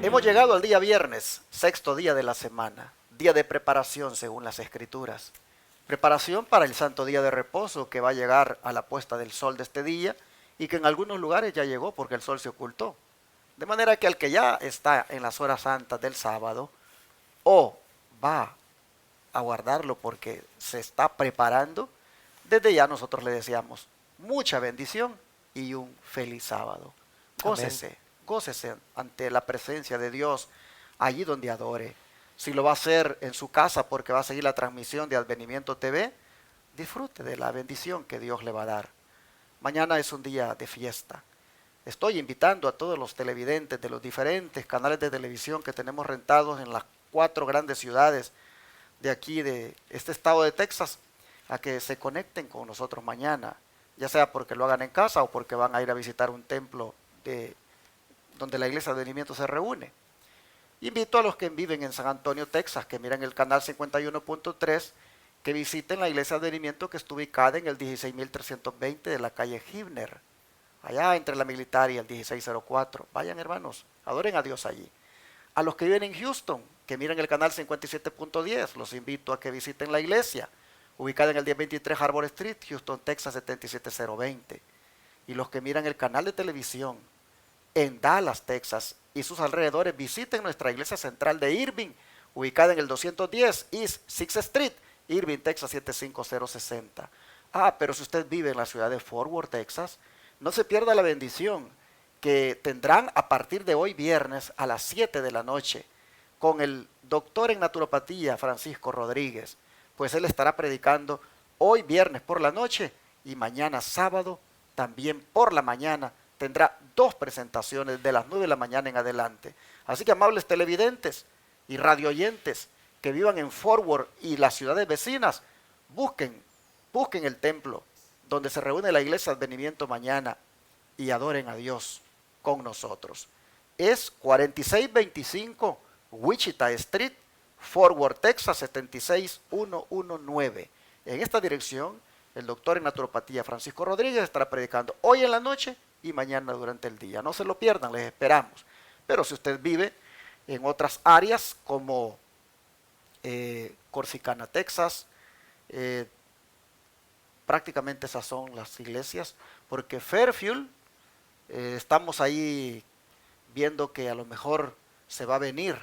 Hemos llegado al día viernes, sexto día de la semana, día de preparación según las Escrituras. Preparación para el santo día de reposo que va a llegar a la puesta del sol de este día y que en algunos lugares ya llegó porque el sol se ocultó. De manera que al que ya está en las horas santas del sábado o va a guardarlo porque se está preparando, desde ya nosotros le deseamos mucha bendición y un feliz sábado. Amén. Gócese, gócese ante la presencia de Dios allí donde adore. Si lo va a hacer en su casa porque va a seguir la transmisión de Advenimiento TV, disfrute de la bendición que Dios le va a dar. Mañana es un día de fiesta. Estoy invitando a todos los televidentes de los diferentes canales de televisión que tenemos rentados en las 4 grandes ciudades de aquí, de este estado de Texas, a que se conecten con nosotros mañana, ya sea porque lo hagan en casa o porque van a ir a visitar un templo donde la iglesia de Advenimiento se reúne. Invito a los que viven en San Antonio, Texas, que miran el canal 51.3, que visiten la iglesia de Advenimiento que está ubicada en el 16.320 de la calle Gibner, allá entre la Militar y el 1604. Vayan, hermanos, adoren a Dios allí. A los que viven en Houston, que miren el canal 57.10, los invito a que visiten la iglesia, ubicada en el 1023 Harbor Street, Houston, Texas 77020. Y los que miran el canal de televisión en Dallas, Texas y sus alrededores, visiten nuestra iglesia central de Irving, ubicada en el 210 East 6th Street, Irving, Texas 75060. Pero si usted vive en la ciudad de Fort Worth, Texas, no se pierda la bendición que tendrán a partir de hoy viernes a las 7 de la noche con el doctor en naturopatía Francisco Rodríguez, pues él estará predicando hoy viernes por la noche y mañana sábado también por la mañana. Tendrá 2 presentaciones de las 9 de la mañana en adelante. Así que, amables televidentes y radioyentes que vivan en Fort Worth y las ciudades vecinas, busquen el templo donde se reúne la iglesia de Advenimiento mañana y adoren a Dios con nosotros. Es 4625 Wichita Street, Fort Worth, Texas 76119. En esta dirección, el doctor en naturopatía Francisco Rodríguez estará predicando hoy en la noche y mañana durante el día. No se lo pierdan, les esperamos. Pero si usted vive en otras áreas como Corsicana, Texas, prácticamente esas son las iglesias, porque Fairfield, estamos ahí viendo que a lo mejor se va a venir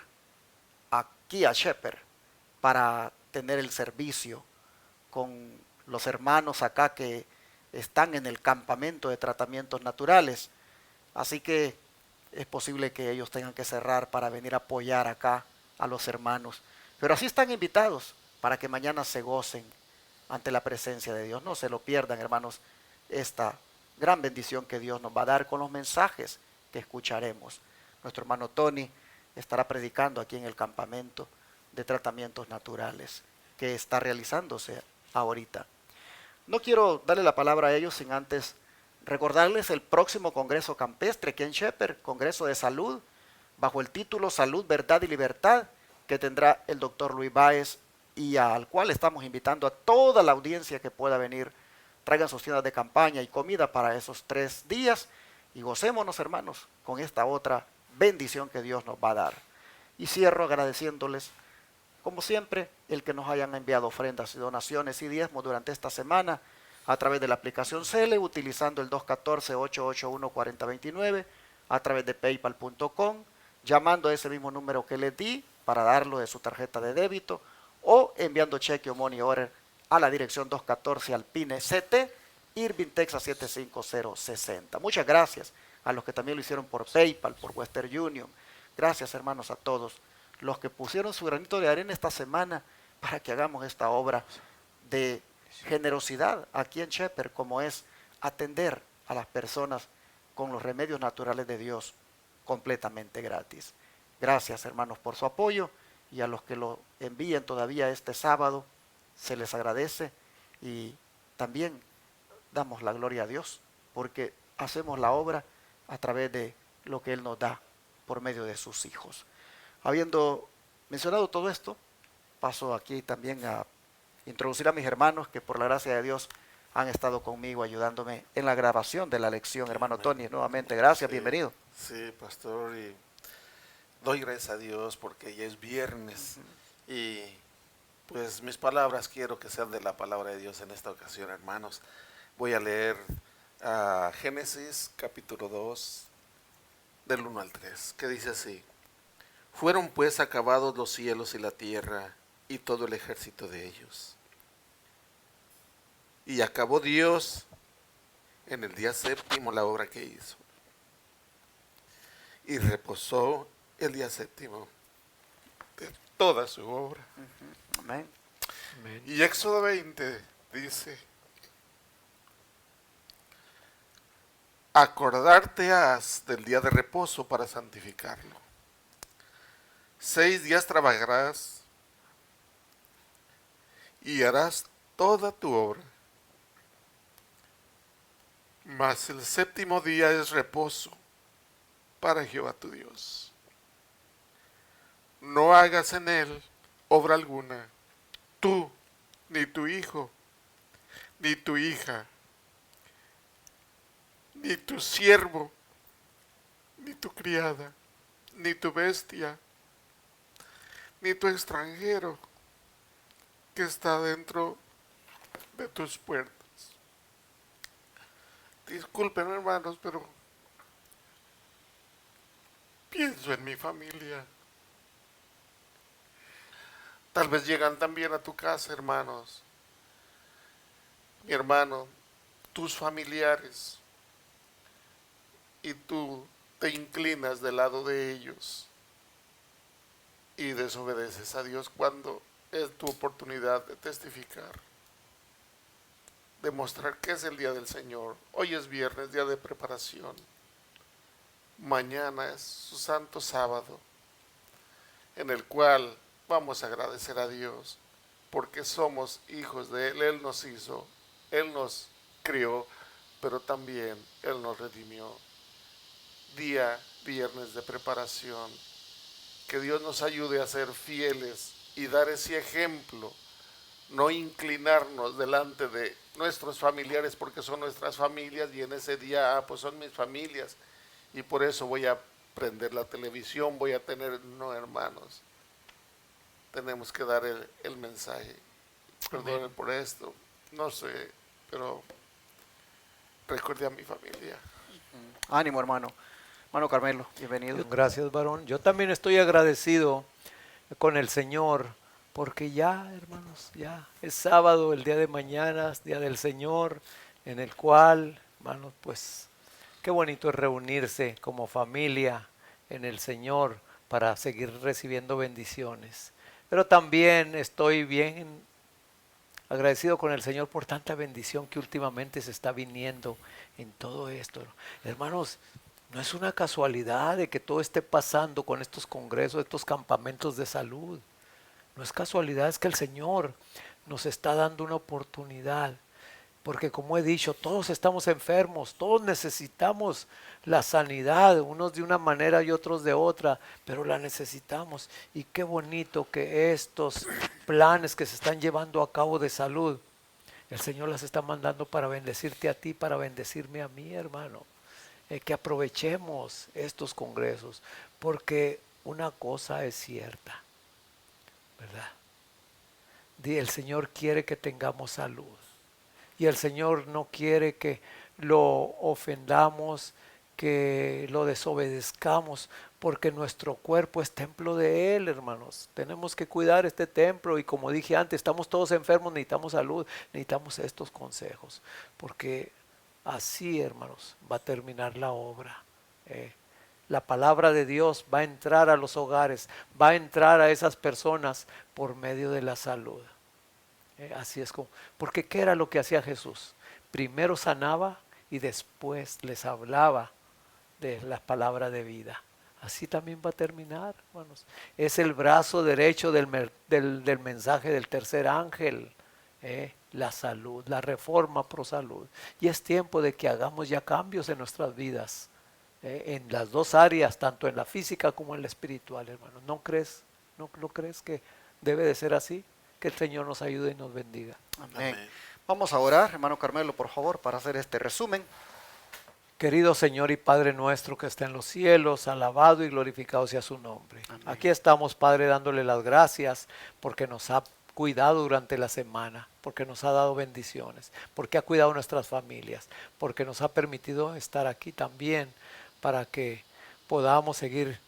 aquí a Shepherd para tener el servicio con los hermanos acá que están en el campamento de tratamientos naturales. Así que es posible que ellos tengan que cerrar para venir a apoyar acá a los hermanos. Pero así están invitados para que mañana se gocen ante la presencia de Dios. No se lo pierdan, hermanos, esta gran bendición que Dios nos va a dar con los mensajes que escucharemos. Nuestro hermano Tony estará predicando aquí en el campamento de tratamientos naturales que está realizándose ahorita. No quiero darle la palabra a ellos sin antes recordarles el próximo Congreso Campestre aquí en Shepherd, Congreso de Salud, bajo el título Salud, Verdad y Libertad, que tendrá el doctor Luis Báez y al cual estamos invitando a toda la audiencia que pueda venir. Traigan sus tiendas de campaña y comida para esos 3 días y gocémonos, hermanos, con esta otra bendición que Dios nos va a dar. Y cierro agradeciéndoles, como siempre, el que nos hayan enviado ofrendas y donaciones y diezmos durante esta semana a través de la aplicación Cele, utilizando el 214-881-4029, a través de paypal.com, llamando a ese mismo número que les di para darlo de su tarjeta de débito, o enviando cheque o money order a la dirección 214 Alpine CT, Irving, Texas 75060. Muchas gracias a los que también lo hicieron por PayPal, por Western Union. Gracias, hermanos, a todos los que pusieron su granito de arena esta semana para que hagamos esta obra de generosidad aquí en Shepherd, como es atender a las personas con los remedios naturales de Dios completamente gratis. Gracias, hermanos, por su apoyo, y a los que lo envíen todavía este sábado, se les agradece y también damos la gloria a Dios porque hacemos la obra a través de lo que Él nos da por medio de sus hijos. Habiendo mencionado todo esto, paso aquí también a introducir a mis hermanos que por la gracia de Dios han estado conmigo ayudándome en la grabación de la lección. Hermano Tony, nuevamente gracias, Sí, bienvenido. sí, pastor, y Doy gracias a Dios porque ya es viernes y pues mis palabras quiero que sean de la palabra de Dios en esta ocasión, hermanos. Voy a leer Génesis capítulo 2 del 1 al 3, que dice así: Fueron pues acabados los cielos y la tierra y todo el ejército de ellos. Y acabó Dios en el día séptimo la obra que hizo. Y reposó el día séptimo de toda su obra. Amén. Amén. Y Éxodo 20 dice: Acordarte has del día de reposo para santificarlo. 6 días trabajarás y harás toda tu obra. Mas el séptimo día es reposo para Jehová tu Dios. No hagas en él obra alguna, tú, ni tu hijo, ni tu hija, ni tu siervo, ni tu criada, ni tu bestia, ni tu extranjero que está dentro de tus puertas. Disculpen, hermanos, pero pienso en mi familia. Tal vez llegan también a tu casa, hermanos. Mi hermano, tus familiares, y tú te inclinas del lado de ellos y desobedeces a Dios cuando es tu oportunidad de testificar, demostrar que es el día del Señor. Hoy es viernes, día de preparación. Mañana es su santo sábado, en el cual vamos a agradecer a Dios porque somos hijos de Él. Él nos hizo, Él nos crió, pero también Él nos redimió. Día viernes de preparación. Que Dios nos ayude a ser fieles y dar ese ejemplo, no inclinarnos delante de nuestros familiares porque son nuestras familias y en ese día, pues son mis familias y por eso voy a prender la televisión, voy a tener, no, hermanos, tenemos que dar el mensaje. Perdonen por esto, no sé, pero recuerde a mi familia. Ánimo, hermano. Hermano Carmelo, bienvenido. Gracias, varón. Yo también estoy agradecido con el Señor, porque ya, hermanos, ya es sábado, el día de mañana, es día del Señor, en el cual, hermanos, pues, qué bonito es reunirse como familia en el Señor para seguir recibiendo bendiciones. Pero también estoy bien agradecido con el Señor por tanta bendición que últimamente se está viniendo en todo esto. Hermanos, no es una casualidad de que todo esté pasando con estos congresos, estos campamentos de salud. No es casualidad, es que el Señor nos está dando una oportunidad. Porque como he dicho, todos estamos enfermos, todos necesitamos la sanidad, unos de una manera y otros de otra, pero la necesitamos. Y qué bonito que estos planes que se están llevando a cabo de salud, el Señor las está mandando para bendecirte a ti, para bendecirme a mí, hermano. Que aprovechemos estos congresos, porque una cosa es cierta, ¿verdad? El Señor quiere que tengamos salud. Y el Señor no quiere que lo ofendamos, que lo desobedezcamos, porque nuestro cuerpo es templo de Él, hermanos. Tenemos que cuidar este templo y como dije antes, estamos todos enfermos, necesitamos salud, necesitamos estos consejos, porque así, hermanos, va a terminar la obra. La palabra de Dios va a entrar a los hogares, va a entrar a esas personas por medio de la salud. Así es como, porque ¿qué era lo que hacía Jesús? Primero sanaba y después les hablaba de la palabra de vida. Así también va a terminar, hermanos. Es el brazo derecho del mensaje del tercer ángel, la salud, la reforma pro salud. Y es tiempo de que hagamos ya cambios en nuestras vidas, en las dos áreas, tanto en la física como en la espiritual, hermanos. ¿No crees? ¿No crees que debe de ser así? Que el Señor nos ayude y nos bendiga. Amén. Amén. Vamos a orar, hermano Carmelo, por favor, para hacer este resumen. Querido Señor y Padre nuestro que está en los cielos, alabado y glorificado sea su nombre. Amén. Aquí estamos, Padre, dándole las gracias porque nos ha cuidado durante la semana, porque nos ha dado bendiciones, porque ha cuidado nuestras familias, porque nos ha permitido estar aquí también para que podamos seguir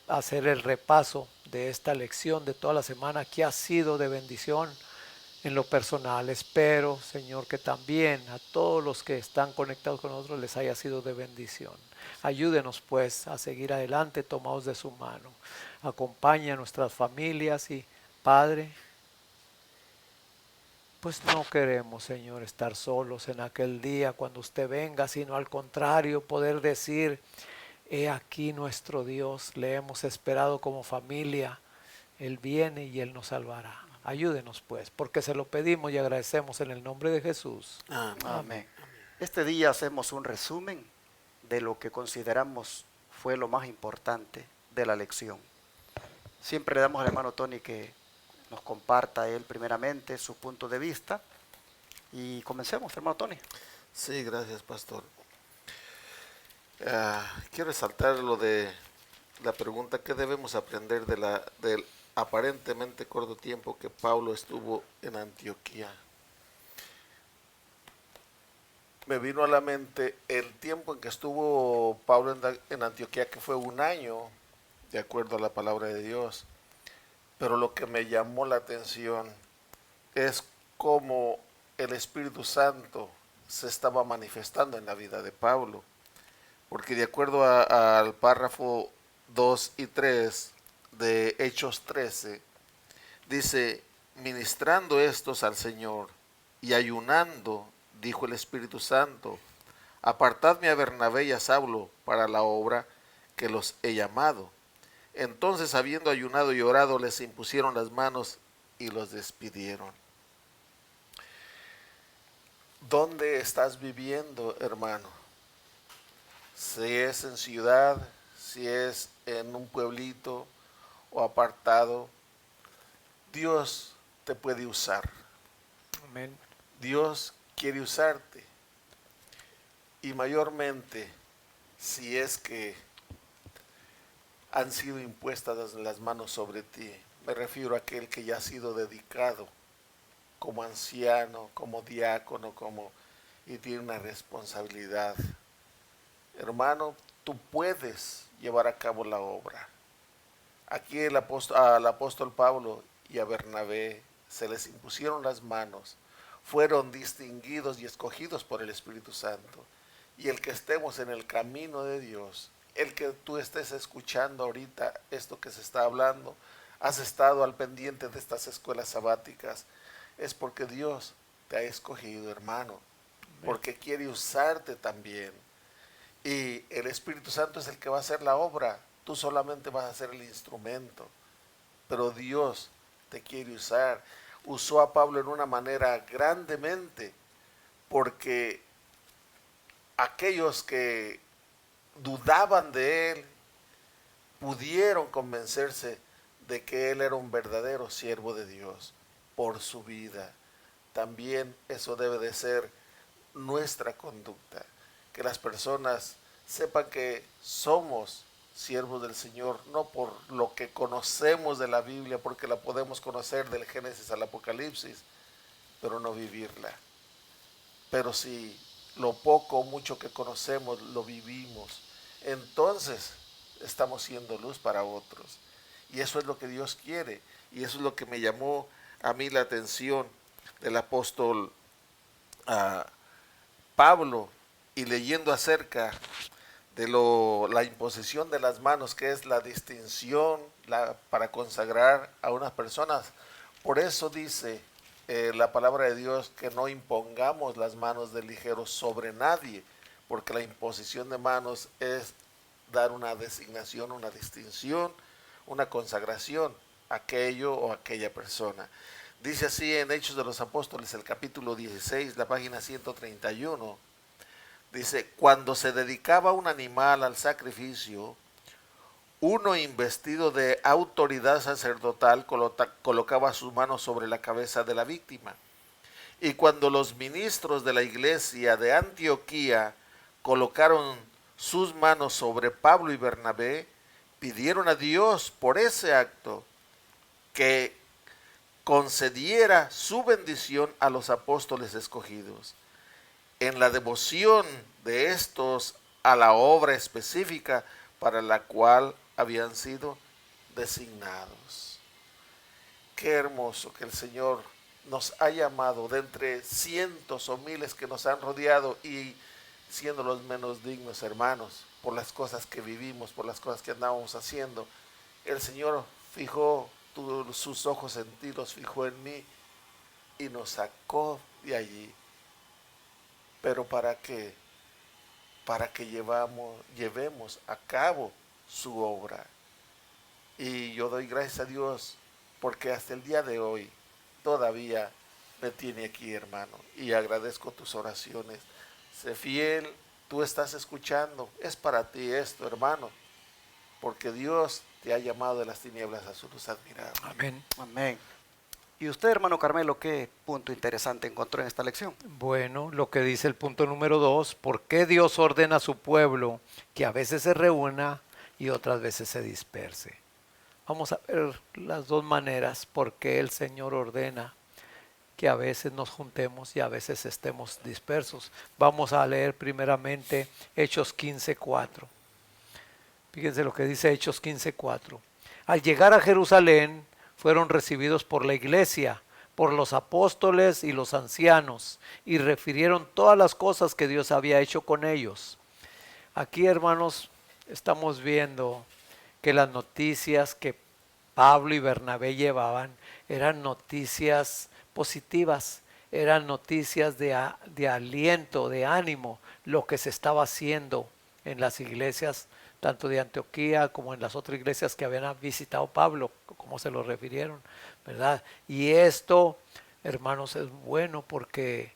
hacer el repaso de esta lección de toda la semana que ha sido de bendición en lo personal. Espero, Señor, que también a todos los que están conectados con nosotros les haya sido de bendición. Ayúdenos pues a seguir adelante tomados de su mano. Acompaña a nuestras familias y, Padre, pues no queremos, Señor, estar solos en aquel día cuando usted venga, sino al contrario, poder decir: he aquí nuestro Dios, le hemos esperado como familia, Él viene y Él nos salvará. Ayúdenos pues, porque se lo pedimos y agradecemos en el nombre de Jesús. Amén. Amén. Este día hacemos un resumen de lo que consideramos fue lo más importante de la lección. Siempre le damos al hermano Tony que nos comparta él primeramente su punto de vista. Y comencemos, hermano Tony. Sí, gracias, pastor. Quiero resaltar lo de la pregunta: ¿qué debemos aprender del aparentemente corto tiempo que Pablo estuvo en Antioquía? Me vino a la mente el tiempo en que estuvo Pablo en Antioquía, que fue 1 año, de acuerdo a la palabra de Dios. Pero lo que me llamó la atención es cómo el Espíritu Santo se estaba manifestando en la vida de Pablo. Porque de acuerdo al párrafo 2 y 3 de Hechos 13, dice: ministrando estos al Señor y ayunando, dijo el Espíritu Santo: apartadme a Bernabé y a Saulo para la obra que los he llamado. Entonces, habiendo ayunado y orado, les impusieron las manos y los despidieron. ¿Dónde estás viviendo, hermano? Si es en ciudad, si es en un pueblito o apartado, Dios te puede usar. Amén. Dios quiere usarte. Y mayormente, si es que han sido impuestas las manos sobre ti. Me refiero a aquel que ya ha sido dedicado como anciano, como diácono, y tiene una responsabilidad. Hermano, tú puedes llevar a cabo la obra. Aquí al apóstol Pablo y a Bernabé se les impusieron las manos, fueron distinguidos y escogidos por el Espíritu Santo. Y el que estemos en el camino de Dios, el que tú estés escuchando ahorita esto que se está hablando, has estado al pendiente de estas escuelas sabáticas, es porque Dios te ha escogido, hermano, porque quiere usarte también. Y el Espíritu Santo es el que va a hacer la obra, tú solamente vas a ser el instrumento, pero Dios te quiere usar. Usó a Pablo en una manera grandemente, porque aquellos que dudaban de él pudieron convencerse de que él era un verdadero siervo de Dios por su vida. También eso debe de ser nuestra conducta, que las personas sepan que somos siervos del Señor, no por lo que conocemos de la Biblia, porque la podemos conocer del Génesis al Apocalipsis, pero no vivirla. Pero si lo poco o mucho que conocemos lo vivimos, entonces estamos siendo luz para otros. Y eso es lo que Dios quiere. Y eso es lo que me llamó a mí la atención del apóstol Pablo, y leyendo acerca de la imposición de las manos, que es la distinción para consagrar a unas personas. Por eso dice la palabra de Dios que no impongamos las manos de ligero sobre nadie, porque la imposición de manos es dar una designación, una distinción, una consagración a aquello o a aquella persona. Dice así en Hechos de los Apóstoles, el capítulo 16, la página 131, dice: cuando se dedicaba un animal al sacrificio, uno investido de autoridad sacerdotal colocaba sus manos sobre la cabeza de la víctima. Y cuando los ministros de la iglesia de Antioquía colocaron sus manos sobre Pablo y Bernabé, pidieron a Dios por ese acto que concediera su bendición a los apóstoles escogidos. En la devoción de estos a la obra específica para la cual habían sido designados. Qué hermoso que el Señor nos ha llamado de entre cientos o miles que nos han rodeado y siendo los menos dignos hermanos por las cosas que vivimos, por las cosas que andábamos haciendo. El Señor fijó sus ojos en ti, los fijó en mí y nos sacó de allí. ¿Pero para qué? Para que llevemos a cabo su obra. Y yo doy gracias a Dios porque hasta el día de hoy todavía me tiene aquí, hermano, y agradezco tus oraciones. Sé fiel, tú estás escuchando, es para ti esto, hermano, porque Dios te ha llamado de las tinieblas a su luz admirable. Amén. Amén. ¿Y usted, hermano Carmelo, qué punto interesante encontró en esta lección? Bueno, lo que dice el punto número 2, ¿por qué Dios ordena a su pueblo que a veces se reúna y otras veces se disperse? Vamos a ver las dos maneras por qué el Señor ordena que a veces nos juntemos y a veces estemos dispersos. Vamos a leer primeramente Hechos 15:4. Fíjense lo que dice Hechos 15:4. Al llegar a Jerusalén fueron recibidos por la iglesia, por los apóstoles y los ancianos, y refirieron todas las cosas que Dios había hecho con ellos. Aquí, hermanos, estamos viendo que las noticias que Pablo y Bernabé llevaban eran noticias positivas, eran noticias de aliento, de ánimo, lo que se estaba haciendo en las iglesias, tanto de Antioquía como en las otras iglesias que habían visitado Pablo, como se lo refirieron, ¿verdad? Y esto, hermanos, es bueno porque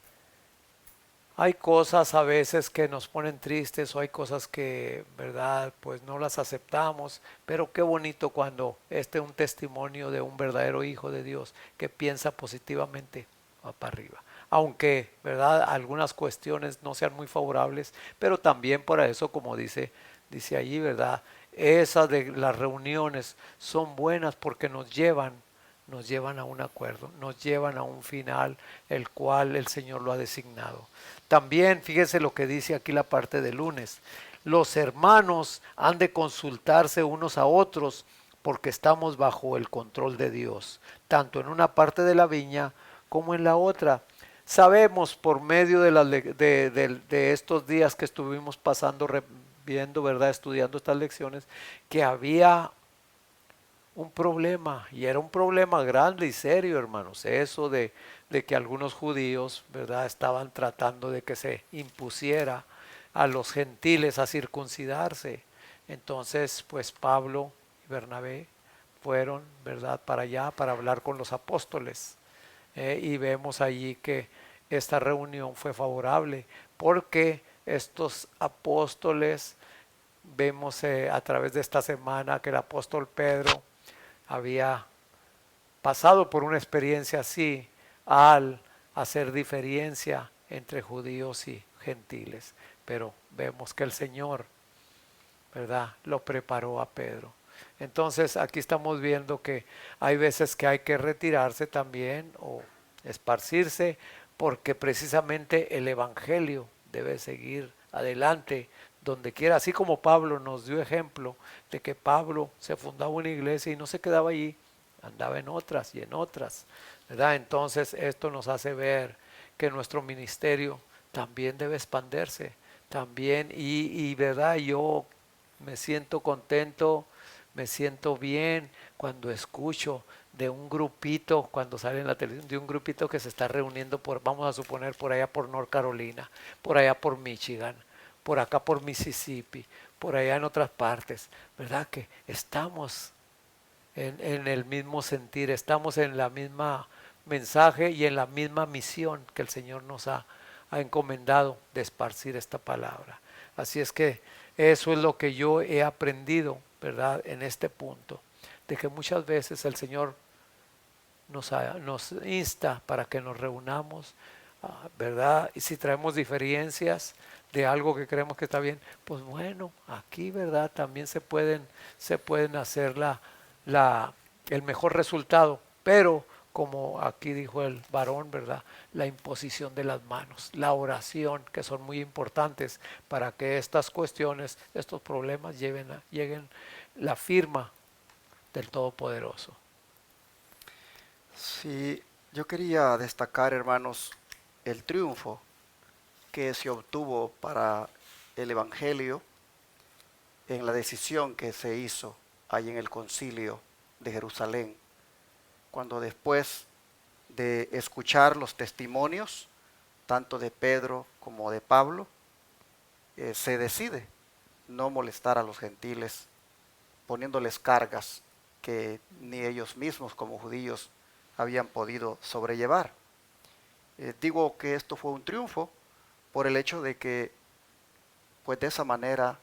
hay cosas a veces que nos ponen tristes o hay cosas que, verdad, pues no las aceptamos, pero qué bonito cuando este es un testimonio de un verdadero hijo de Dios que piensa positivamente, va para arriba. Aunque, verdad, algunas cuestiones no sean muy favorables, pero también por eso, como dice allí, verdad, esas de las reuniones son buenas porque nos llevan a un acuerdo, nos llevan a un final, el cual el Señor lo ha designado. También, fíjese lo que dice aquí la parte de lunes. Los hermanos han de consultarse unos a otros porque estamos bajo el control de Dios, tanto en una parte de la viña como en la otra. Sabemos por medio de estos días que estuvimos pasando, viendo, ¿verdad?, estudiando estas lecciones, que había un problema, y era un problema grande y serio, hermanos, eso de que algunos judíos, ¿verdad?, estaban tratando de que se impusiera a los gentiles a circuncidarse. Entonces, pues Pablo y Bernabé fueron, ¿verdad?, para allá para hablar con los apóstoles. Y vemos allí que esta reunión fue favorable porque estos apóstoles, vemos a través de esta semana que el apóstol Pedro había pasado por una experiencia así al hacer diferencia entre judíos y gentiles. Pero vemos que el Señor, ¿verdad?, lo preparó a Pedro. Entonces aquí estamos viendo que hay veces que hay que retirarse también o esparcirse porque precisamente el evangelio debe seguir adelante donde quiera, así como Pablo nos dio ejemplo de que Pablo se fundaba una iglesia y no se quedaba allí, andaba en otras y en otras, ¿verdad? Entonces esto nos hace ver que nuestro ministerio también debe expandirse, también, y verdad, yo me siento contento, me siento bien cuando escucho de un grupito, cuando sale en la televisión, de un grupito que se está reuniendo por, vamos a suponer, por allá por North Carolina, por allá por Michigan, por acá por Mississippi, por allá en otras partes, ¿verdad? Que estamos en el mismo sentir, estamos en la misma mensaje y en la misma misión que el Señor nos ha encomendado de esparcir esta palabra. Así es que eso es lo que yo he aprendido, ¿verdad?, en este punto, de que muchas veces el Señor nos insta para que nos reunamos, ¿verdad? Y si traemos diferencias, de algo que creemos que está bien, pues bueno, aquí, ¿verdad? También se pueden hacer el mejor resultado, pero como aquí dijo el varón, ¿verdad? La imposición de las manos, la oración, que son muy importantes para que estas cuestiones, estos problemas lleguen la firma del Todopoderoso. Sí, yo quería destacar, hermanos, el triunfo que se obtuvo para el Evangelio en la decisión que se hizo ahí en el concilio de Jerusalén, cuando después de escuchar los testimonios, tanto de Pedro como de Pablo, se decide no molestar a los gentiles, poniéndoles cargas que ni ellos mismos como judíos habían podido sobrellevar. Digo que esto fue un triunfo por el hecho de que, pues de esa manera,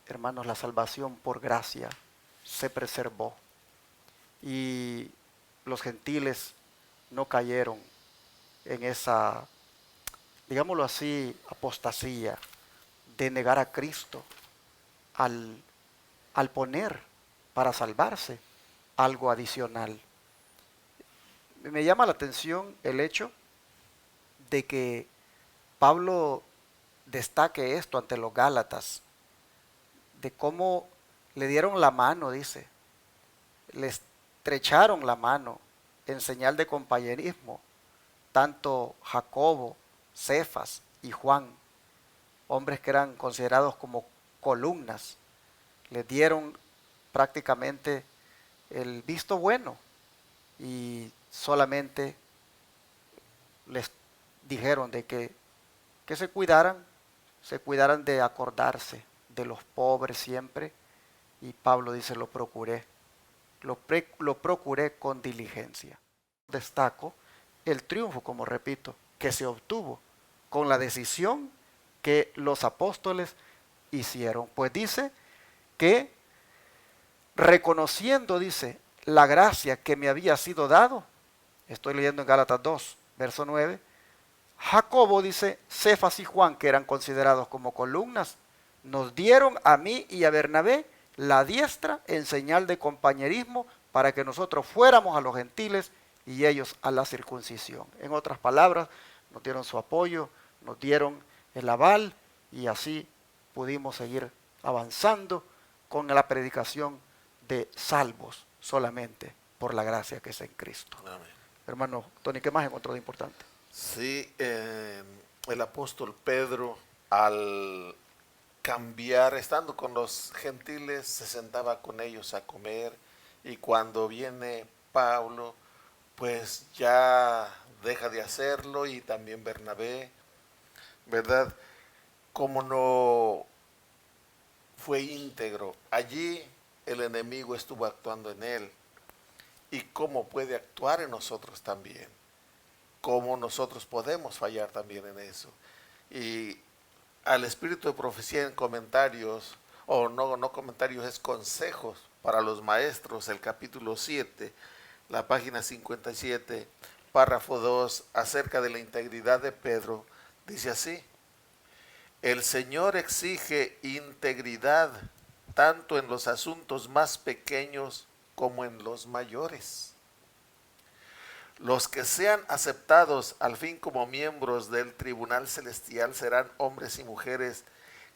hermanos, la salvación por gracia se preservó y los gentiles no cayeron en esa, digámoslo así, apostasía de negar a Cristo al poner para salvarse algo adicional. Me llama la atención el hecho de que Pablo destaque esto ante los Gálatas, de cómo le dieron la mano, dice, le estrecharon la mano en señal de compañerismo, tanto Jacobo, Cefas y Juan, hombres que eran considerados como columnas, les dieron prácticamente el visto bueno y solamente les dijeron de que se cuidaran de acordarse de los pobres siempre, y Pablo dice, lo procuré con diligencia. Destaco el triunfo, como repito, que se obtuvo con la decisión que los apóstoles hicieron. Pues dice que reconociendo, dice, la gracia que me había sido dado, estoy leyendo en Gálatas 2, verso 9, Jacobo, dice, Cefas y Juan, que eran considerados como columnas, nos dieron a mí y a Bernabé la diestra en señal de compañerismo para que nosotros fuéramos a los gentiles y ellos a la circuncisión. En otras palabras, nos dieron su apoyo, nos dieron el aval y así pudimos seguir avanzando con la predicación de salvos solamente por la gracia que es en Cristo. Amén. Hermano Tony, ¿qué más encontró de importante? Sí, el apóstol Pedro, al cambiar, estando con los gentiles, se sentaba con ellos a comer, y cuando viene Pablo, pues ya deja de hacerlo, y también Bernabé, ¿verdad? Como no fue íntegro, allí el enemigo estuvo actuando en él, y cómo puede actuar en nosotros también, cómo nosotros podemos fallar también en eso. Y al espíritu de profecía en comentarios, o no comentarios, es consejos para los maestros, el capítulo 7, la página 57, párrafo 2, acerca de la integridad de Pedro, dice así: el Señor exige integridad tanto en los asuntos más pequeños como en los mayores. Los que sean aceptados al fin como miembros del tribunal celestial serán hombres y mujeres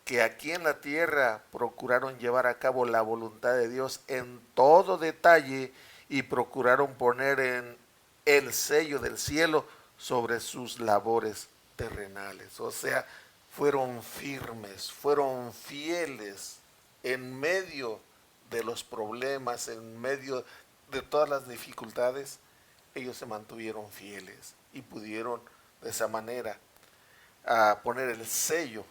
que aquí en la tierra procuraron llevar a cabo la voluntad de Dios en todo detalle y procuraron poner en el sello del cielo sobre sus labores terrenales. O sea, fueron firmes, fueron fieles en medio de los problemas, en medio de todas las dificultades. Ellos se mantuvieron fieles y pudieron de esa manera poner el sello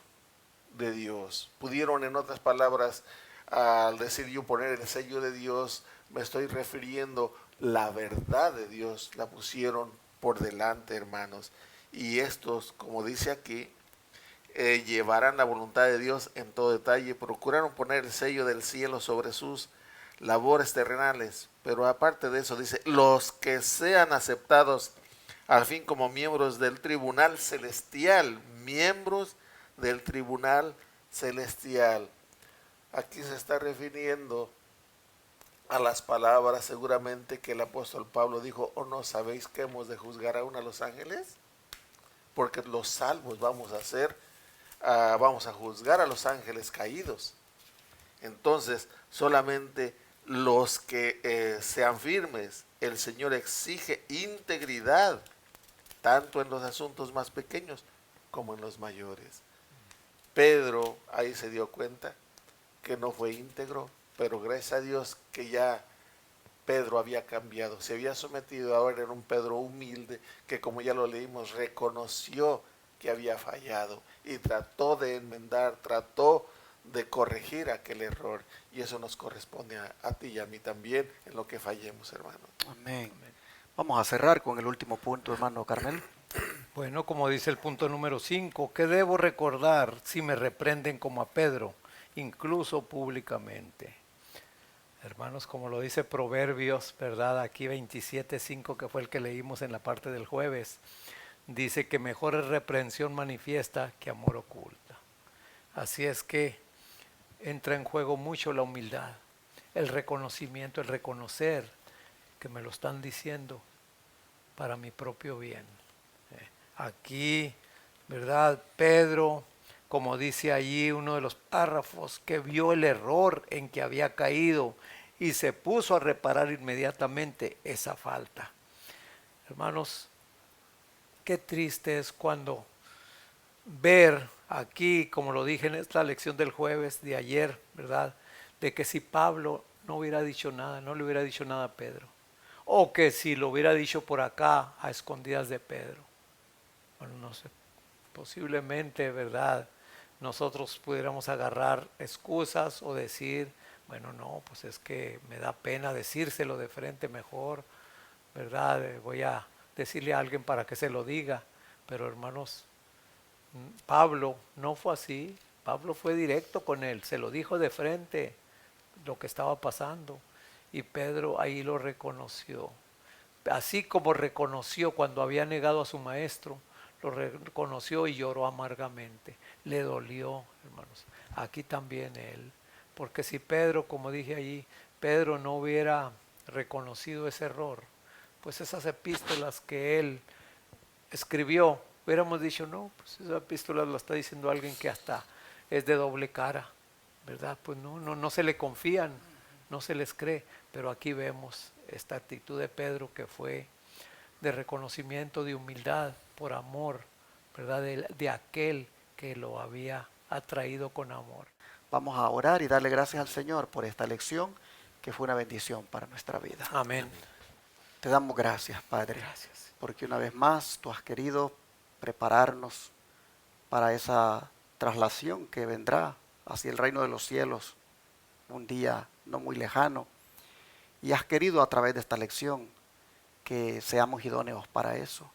de Dios. Pudieron, en otras palabras, al decir yo poner el sello de Dios, me estoy refiriendo la verdad de Dios, la pusieron por delante, hermanos. Y estos, como dice aquí, llevarán la voluntad de Dios en todo detalle, procuraron poner el sello del cielo sobre sus labores terrenales. Pero aparte de eso dice, los que sean aceptados al fin como miembros del tribunal celestial, miembros del tribunal celestial. Aquí se está refiriendo a las palabras seguramente que el apóstol Pablo dijo: ¿o no sabéis que hemos de juzgar aún a los ángeles? Porque los salvos vamos a juzgar a los ángeles caídos. Entonces, solamente los que sean firmes, el Señor exige integridad, tanto en los asuntos más pequeños como en los mayores. Pedro ahí se dio cuenta que no fue íntegro, pero gracias a Dios que ya Pedro había cambiado, se había sometido, ahora era un Pedro humilde, que como ya lo leímos, reconoció que había fallado y trató de enmendar, trató de corregir aquel error, y eso nos corresponde a ti y a mí también en lo que fallemos, hermano. Amén. Vamos a cerrar con el último punto, hermano Carmel. Bueno, como dice el punto número 5, ¿qué debo recordar si me reprenden como a Pedro, incluso públicamente? Hermanos, como lo dice Proverbios, ¿verdad? Aquí 27:5, que fue el que leímos en la parte del jueves, dice que mejor es reprensión manifiesta que amor oculta. Así es que entra en juego mucho la humildad, el reconocimiento, el reconocer que me lo están diciendo para mi propio bien. Aquí, ¿verdad? Pedro, como dice allí uno de los párrafos, que vio el error en que había caído y se puso a reparar inmediatamente esa falta. Hermanos, qué triste es cuando ver aquí, como lo dije en esta lección del jueves de ayer, ¿verdad? De que si Pablo no hubiera dicho nada, no le hubiera dicho nada a Pedro, o que si lo hubiera dicho por acá a escondidas de Pedro. Bueno, no sé, posiblemente, ¿verdad? Nosotros pudiéramos agarrar excusas o decir, bueno, no, pues es que me da pena decírselo de frente mejor, ¿verdad? Voy a decirle a alguien para que se lo diga. Pero hermanos, Pablo no fue así. Pablo fue directo con él, se lo dijo de frente lo que estaba pasando, y Pedro ahí lo reconoció. Así como reconoció cuando había negado a su maestro, lo reconoció y lloró amargamente. Le dolió, hermanos. Aquí también él. Porque si Pedro, como dije allí, Pedro no hubiera reconocido ese error, pues esas epístolas que él escribió, hubiéramos dicho, no, pues esa epístola la está diciendo alguien que hasta es de doble cara, ¿verdad? Pues no se le confían, no se les cree. Pero aquí vemos esta actitud de Pedro, que fue de reconocimiento, de humildad, por amor, ¿verdad? De aquel que lo había atraído con amor. Vamos a orar y darle gracias al Señor por esta lección que fue una bendición para nuestra vida. Amén. Te damos gracias, Padre, Gracias. porque una vez más tú has querido prepararnos para esa traslación que vendrá hacia el reino de los cielos un día no muy lejano, y has querido a través de esta lección que seamos idóneos para eso,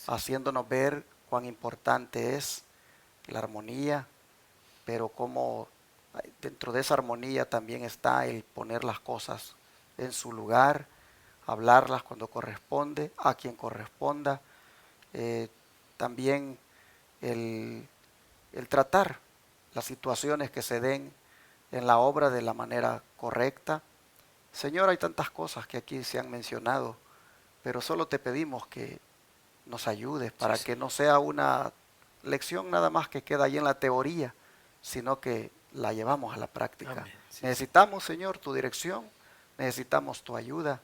haciéndonos ver cuán importante es la armonía, pero cómo dentro de esa armonía también está el poner las cosas en su lugar, hablarlas cuando corresponde, a quien corresponda, también el tratar las situaciones que se den en la obra de la manera correcta. Señor, hay tantas cosas que aquí se han mencionado, pero solo te pedimos que nos ayudes para que no sea una lección nada más que queda ahí en la teoría, sino que la llevamos a la práctica. Amén. Necesitamos, Señor, tu dirección, necesitamos tu ayuda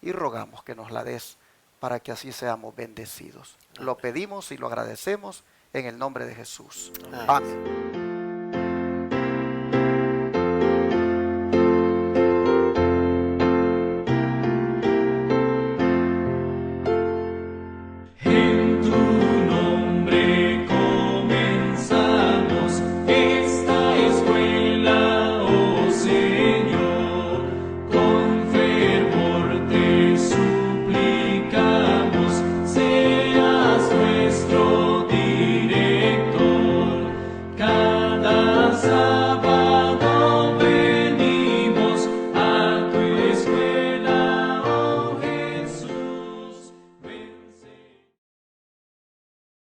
y rogamos que nos la des para que así seamos bendecidos. Lo pedimos y lo agradecemos en el nombre de Jesús. Amén.